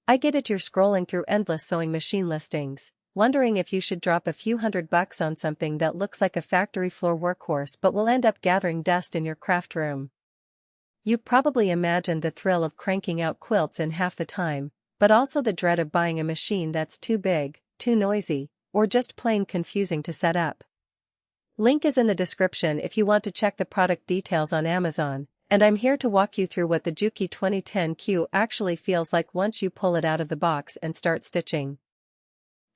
I get it, you're scrolling through endless sewing machine listings, wondering if you should drop a few $100 on something that looks like a factory floor workhorse but will end up gathering dust in your craft room. You probably imagined the thrill of cranking out quilts in half the time, but also the dread of buying a machine that's too big, too noisy, or just plain confusing to set up. Link is in the description if you want to check the product details on Amazon, and I'm here to walk you through what the Juki 2010q actually feels like once you pull it out of the box and start stitching.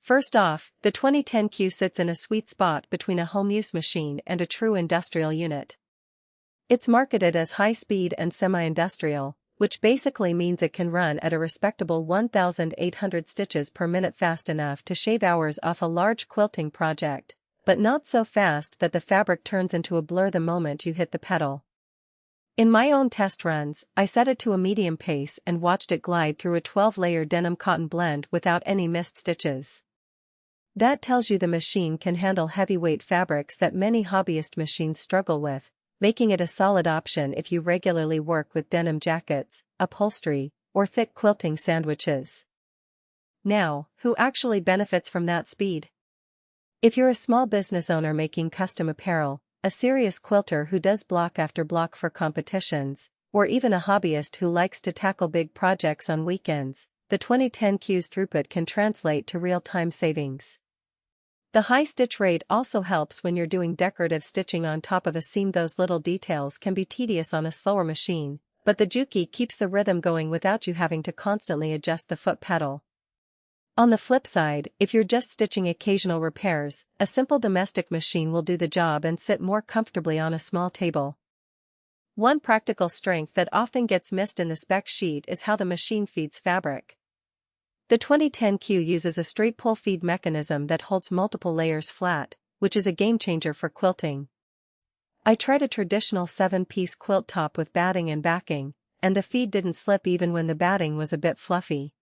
First off, the 2010q sits in a sweet spot between a home-use machine and a true industrial unit. It's marketed as high-speed and semi-industrial, which basically means it can run at a respectable 1,800 stitches per minute, fast enough to shave hours off a large quilting project, but not so fast that the fabric turns into a blur the moment you hit the pedal. In my own test runs, I set it to a medium pace and watched it glide through a 12-layer denim cotton blend without any missed stitches. That tells you the machine can handle heavyweight fabrics that many hobbyist machines struggle with, making it a solid option if you regularly work with denim jackets, upholstery, or thick quilting sandwiches. Now, who actually benefits from that speed? If you're a small business owner making custom apparel, a serious quilter who does block after block for competitions, or even a hobbyist who likes to tackle big projects on weekends, the 2010q's throughput can translate to real-time savings. The high stitch rate also helps when you're doing decorative stitching on top of a seam. Those little details can be tedious on a slower machine, but the Juki keeps the rhythm going without you having to constantly adjust the foot pedal. On the flip side, if you're just stitching occasional repairs, a simple domestic machine will do the job and sit more comfortably on a small table. One practical strength that often gets missed in the spec sheet is how the machine feeds fabric. The 2010q uses a straight pull feed mechanism that holds multiple layers flat, which is a game changer for quilting. I tried a traditional 7-piece quilt top with batting and backing, and the feed didn't slip even when the batting was a bit fluffy.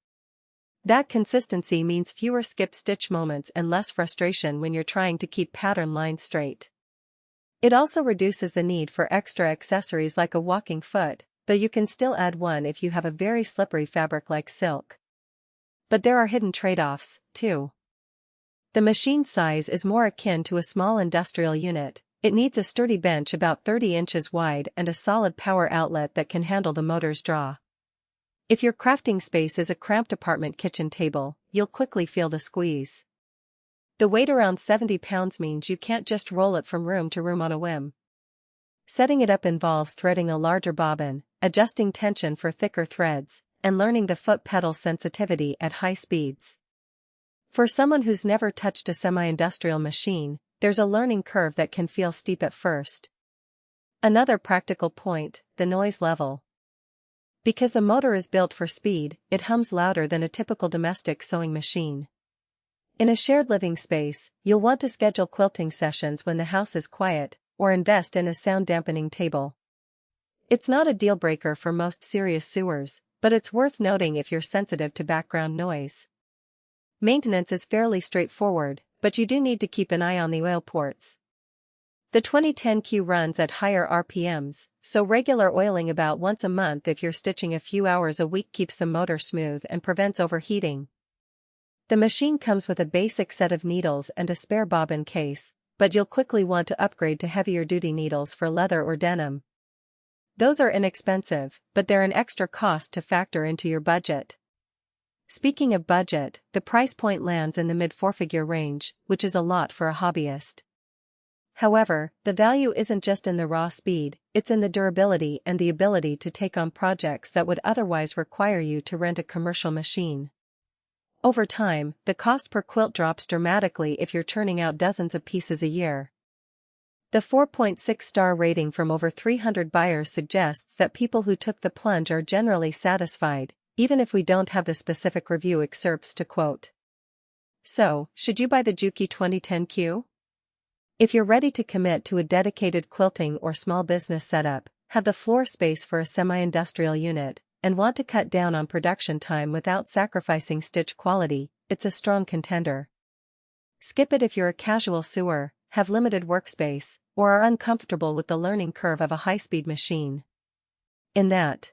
That consistency means fewer skip stitch moments and less frustration when you're trying to keep pattern lines straight. It also reduces the need for extra accessories like a walking foot, though you can still add one if you have a very slippery fabric like silk. But there are hidden trade-offs, too. The machine size is more akin to a small industrial unit. It needs a sturdy bench about 30 inches wide and a solid power outlet that can handle the motor's draw. If your crafting space is a cramped apartment kitchen table, you'll quickly feel the squeeze. The weight around 70 pounds means you can't just roll it from room to room on a whim. Setting it up involves threading a larger bobbin, adjusting tension for thicker threads, and learning the foot pedal sensitivity at high speeds. For someone who's never touched a semi-industrial machine, there's a learning curve that can feel steep at first. Another practical point, the noise level. Because the motor is built for speed, it hums louder than a typical domestic sewing machine. In a shared living space, you'll want to schedule quilting sessions when the house is quiet, or invest in a sound-dampening table. It's not a deal-breaker for most serious sewers, but it's worth noting if you're sensitive to background noise. Maintenance is fairly straightforward, but you do need to keep an eye on the oil ports. The 2010q runs at higher RPMs, so regular oiling about once a month if you're stitching a few hours a week keeps the motor smooth and prevents overheating. The machine comes with a basic set of needles and a spare bobbin case, but you'll quickly want to upgrade to heavier-duty needles for leather or denim. Those are inexpensive, but they're an extra cost to factor into your budget. Speaking of budget, the price point lands in the mid-four-figure range, which is a lot for a hobbyist. However, the value isn't just in the raw speed, it's in the durability and the ability to take on projects that would otherwise require you to rent a commercial machine. Over time, the cost per quilt drops dramatically if you're churning out dozens of pieces a year. The 4.6-star rating from over 300 buyers suggests that people who took the plunge are generally satisfied, even if we don't have the specific review excerpts to quote. So, should you buy the Juki 2010q? If you're ready to commit to a dedicated quilting or small business setup, have the floor space for a semi-industrial unit, and want to cut down on production time without sacrificing stitch quality, it's a strong contender. Skip it if you're a casual sewer, have limited workspace, or are uncomfortable with the learning curve of a high-speed machine. In that